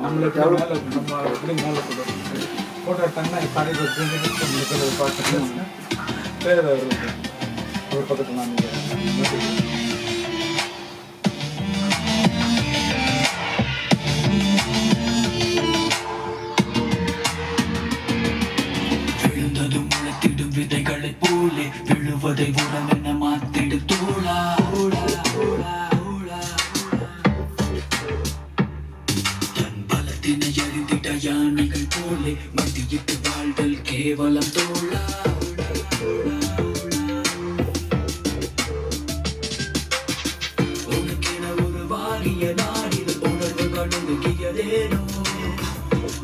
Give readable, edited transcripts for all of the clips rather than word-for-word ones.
நம்மளுக்கு மேலே நம்ம எப்படி மேலே கொடுக்கும் ஃபோட்டோ எடுத்தாங்கன்னா காலையில் ஒரு பார்த்து பேர் ஒரு பக்கத்தில் நான் விதைகளை போலே விழுவதை உரம் என மாத்திடு தோழா. தன் பலத்தினை அறிந்திட யானைகள் போலே மதியிட்டு வாழ்தல் கேவலம் தோழா. உனக்கென ஒரு வாரிய நாடில் உணர்வுகள் ஒதுக்கியதேனோ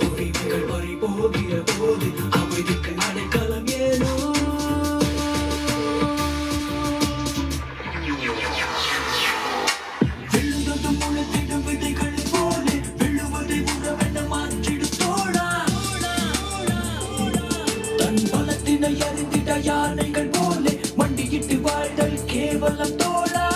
உரிமைகள் பறி போகிற போது அமைதிக்கு அடைக்கலம் ஏனோ. விழுந்தது முளைத்திடும் விதைகள் போலே விழுவதை உறவென மாற்றிடு தோழா. தன் பலத்தினை அறிந்திட யானைகள் போலே மண்டியிட்டு வாழ்தல் கேவலம் தோழா.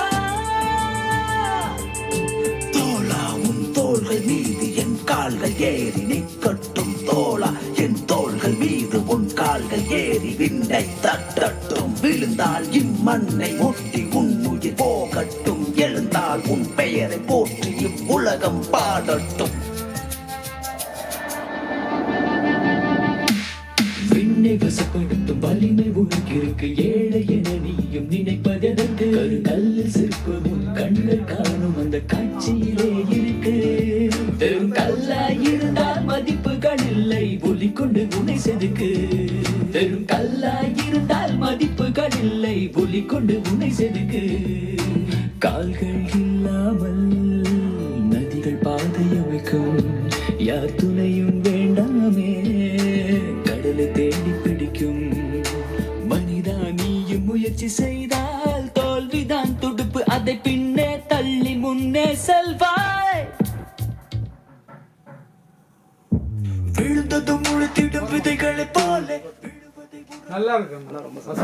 தோழா உன் தோள்கள் மீது என் கால்கள் ஏறி நிற்கட்டும் தோழா. என் தோள்கள் மீது உன் கால்கள் ஏறி விண்ணை தட்டட்டும். விழுந்தால் இம்மண்ணை ஒட்டி உன் உயிர் போகட்டும். எழுந்தால் உன் பெயரை போற்றி இவ்வுலகம் பாடட்டும். விண்ணை வசப்படுத்தும் வலிமை உனக்கிருக்கு. ஏழை என நீயும் நினைப்பதற்கு கல்லில் சிற்பம் உன் கண்கள் காணும் அந்த காட்சியிலே இருக்கு. வெறும் கல்லாய் இருந்தால் மதிப்புகள் இல்லை ஒலி கொண்டு உன்னை செதுக்கு. வெறும் கல்லாய் இருந்தால் மதிப்புகள் இல்லை ஒலி கொண்டு உன்னை செதுக்கு. கால்கள் இல்லாமல் நதிகள் பாதை அமைக்கும். யார் துணையும் வேண்டாமே கடலை தேடி பிடிக்கும். மனிதா நீயும் முயற்சி செய்தால் தோல்விதான் துடுப்பு. அதை பின்னே தள்ளி முன்னே செல்வாய். விழுந்ததும் முளைத்திடும் விதைகளை போல நல்லா இருக்கு.